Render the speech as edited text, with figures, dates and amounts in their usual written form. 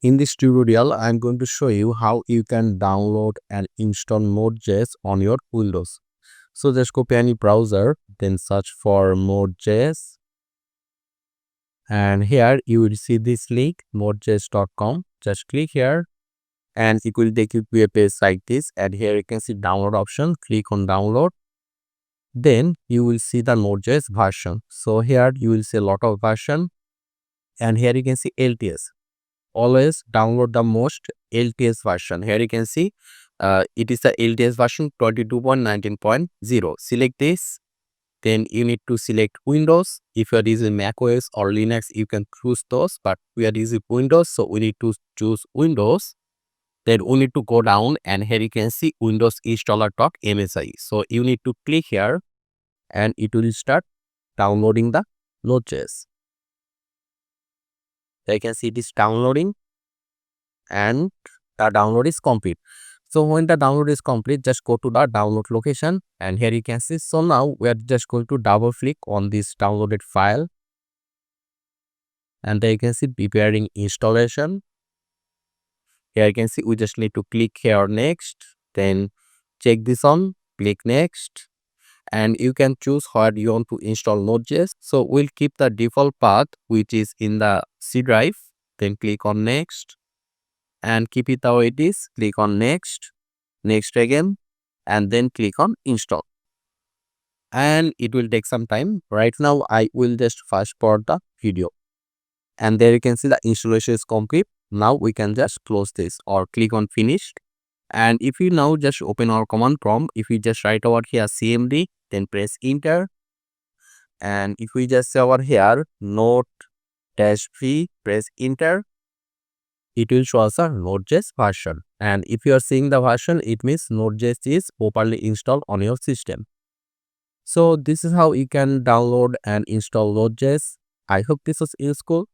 In this tutorial, I'm going to show you how you can download and install Node.js on your Windows. So just go to any browser, then search for Node.js. And here you will see this link, nodejs.com. Just click here and it will take you to a page like this. And here you can see download option. Click on download. Then you will see the Node.js version. So here you will see a lot of version. And here you can see LTS. Always download the most LTS version. Here you can see it is the LTS version 22.19.0. Select this. Then you need to select Windows. If you are using Mac OS or Linux, you can choose those, but we are using Windows, so we need to choose Windows. Then we need to go down and here you can see Windows installer.msi. So you need to click here and it will start downloading the Node.js. You can see it is downloading and the download is complete. So when the download is complete, just go to the download location and here you can see. So now we are just going to double click on this downloaded file and there you can see preparing installation. Here you can see we just need to click here next, then check this on, click next, and you can choose where you want to install Node.js. So we'll keep the default path which is in the C drive, then click on next and keep it how it is. Click on next, next again, and then click on install. And it will take some time. Right now I will just fast forward the video and there you can see the installation is complete. Now we can just close this or click on finish. And if you now just open our command prompt, if we just write over here cmd, then press enter. And if we just say over here node-v, press enter, it will show us a Node.js version. And if you are seeing the version, it means Node.js is properly installed on your system. So this is how you can download and install Node.js. I hope this was useful.